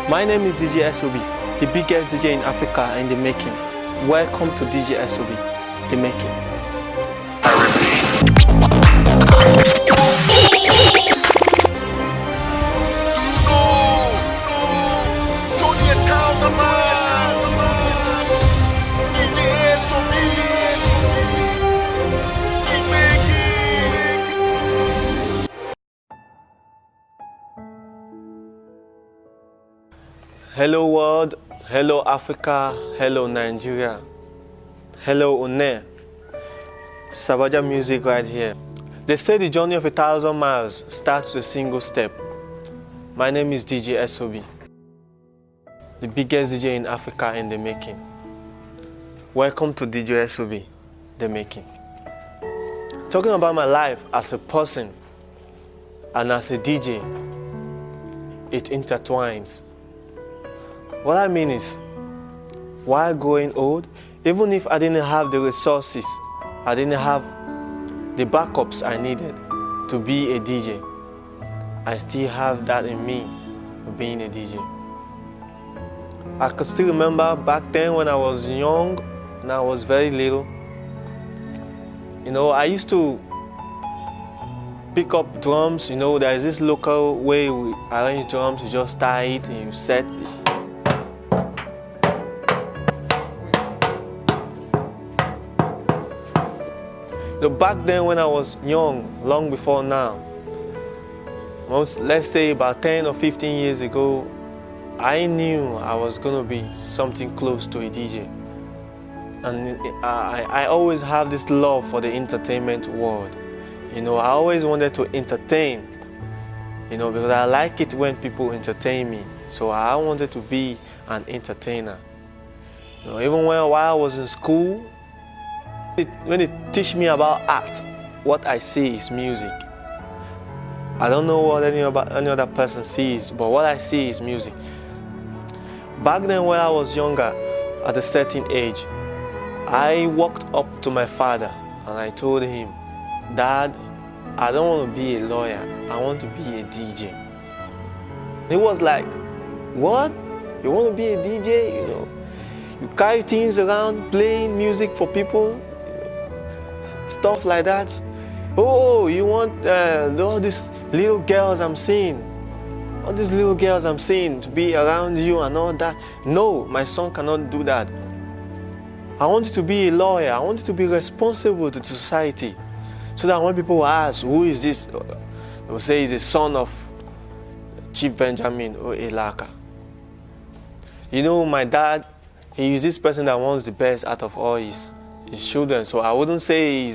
My name is DJ S.O.B, the biggest DJ in Africa in the making. Welcome to DJ S.O.B, the making. Hello world, hello Africa, hello Nigeria, hello One. Sabaja music right here. They say the journey of 1,000 miles starts with a single step. My name is DJ S.O.B, the biggest DJ in Africa in the making. Welcome to DJ S.O.B, the making. Talking about my life as a person and as a DJ, it intertwines. What I mean is, while growing old, even if I didn't have the resources, I didn't have the backups I needed to be a DJ, I still have that in me, being a DJ. I could still remember back then when I was young and I was very little. I used to pick up drums. There is this local way we arrange drums. You just tie it and you set it. Back then when I was young, long before now, let's say about 10 or 15 years ago, I knew I was going to be something close to a DJ. And I always have this love for the entertainment world. I always wanted to entertain, because I like it when people entertain me. So I wanted to be an entertainer. Even while I was in school, when they teach me about art, what I see is music. I don't know what any other person sees, but what I see is music. Back then when I was younger, at a certain age, I walked up to my father and I told him, "Dad, I don't want to be a lawyer, I want to be a DJ." He was like, "What? You want to be a DJ? You carry things around, playing music for people? Stuff like that. Oh, you want all these little girls I'm seeing, to be around you and all that? No, my son cannot do that. I want you to be a lawyer. I want you to be responsible to society, so that when people ask, who is this? They will say he's the son of Chief Benjamin or Elaka." My dad, he is this person that wants the best out of all his children. So I wouldn't say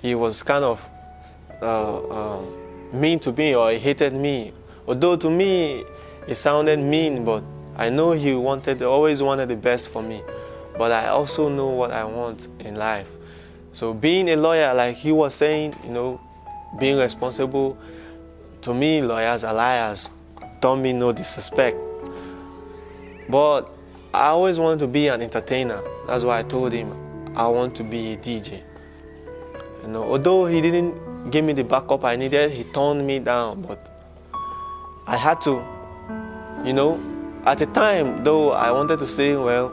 he was kind of mean to me or he hated me. Although to me it sounded mean, but I know he always wanted the best for me. But I also know what I want in life. So being a lawyer, like he was saying, being responsible, to me lawyers are liars. Don't mean no disrespect. But I always wanted to be an entertainer. That's why I told him I want to be a DJ. Although he didn't give me the backup I needed, he turned me down. But I had to, at the time, though, I wanted to say, well,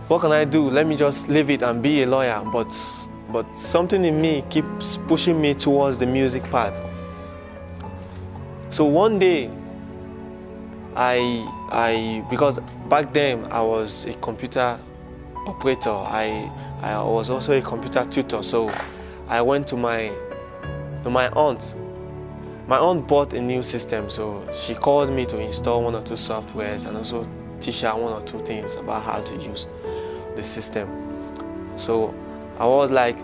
what can I do? Let me just leave it and be a lawyer. But something in me keeps pushing me towards the music part. So one day, because back then I was a computer operator, I was also a computer tutor. So I went to my aunt. My aunt bought a new system, so she called me to install one or two softwares and also teach her one or two things about how to use the system. So I was like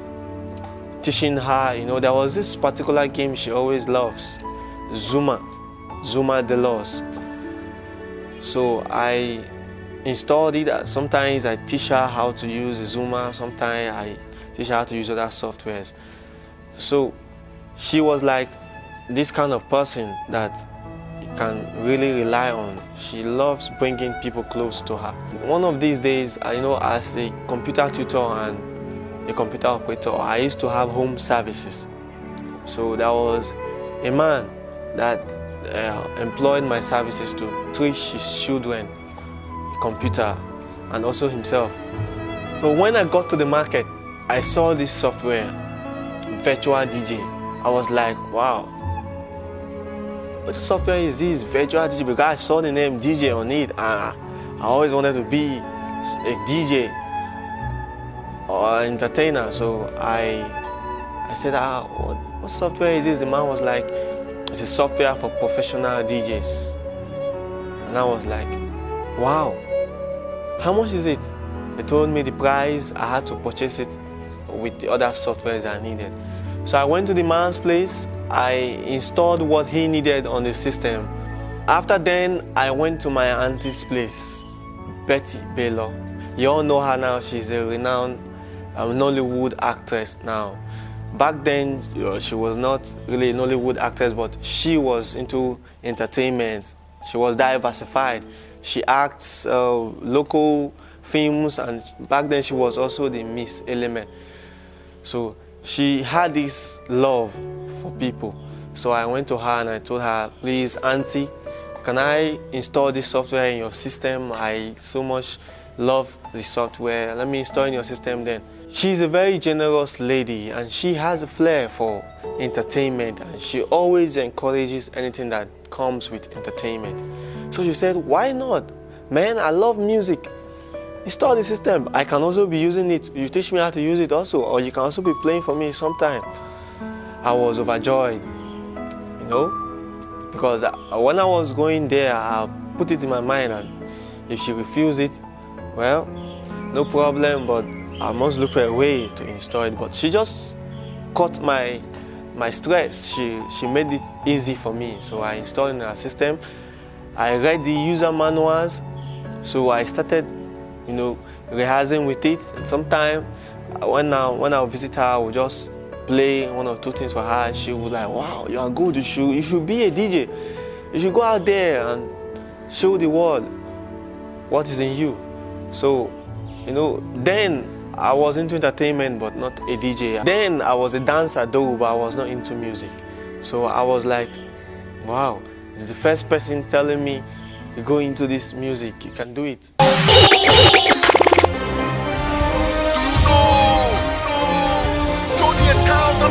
teaching her. There was this particular game she always loves, Zuma Delos. So I installed it. Sometimes I teach her how to use Zuma, sometimes I teach her how to use other softwares. So she was like this kind of person that you can really rely on. She loves bringing people close to her. One of these days, as a computer tutor and a computer operator, I used to have home services. So there was a man that employed my services to teach his children computer and also himself. But when I got to the market, I saw this software, virtual DJ. I was like, wow, what software is this, virtual DJ? Because I saw the name DJ on it, and I always wanted to be a DJ or an entertainer. So I said, what software is this? The man was like, it's a software for professional DJs. And I was like, wow, how much is it? They told me the price. I had to purchase it with the other softwares I needed. So I went to the man's place. I installed what he needed on the system. After then, I went to my auntie's place, Betty Baylor. You all know her now. She's a renowned Nollywood actress now. Back then, she was not really a Nollywood actress, but she was into entertainment. She was diversified. She acts local films, and back then she was also the Miss Element. So she had this love for people. So I went to her and I told her, please, auntie, can I install this software in your system? I so much love the software. Let me install in your system then. She's a very generous lady and she has a flair for entertainment, and she always encourages anything that comes with entertainment. So she said, why not? Man, I love music. Install the system. I can also be using it. You teach me how to use it also, or you can also be playing for me sometime. I was overjoyed, because when I was going there, I put it in my mind, and if she refused it, well, no problem, but I must look for a way to install it. But she just cut my stress. She made it easy for me. So I installed in her system. I read the user manuals. So I started, rehearsing with it. And sometimes when I would visit her, I would just play one or two things for her. She would like, wow, you are good. You should be a DJ. You should go out there and show the world what is in you. So, then I was into entertainment, but not a DJ. Then I was a dancer though, but I was not into music. So I was like, wow, this is the first person telling me, you go into this music, you can do it. Johnny and House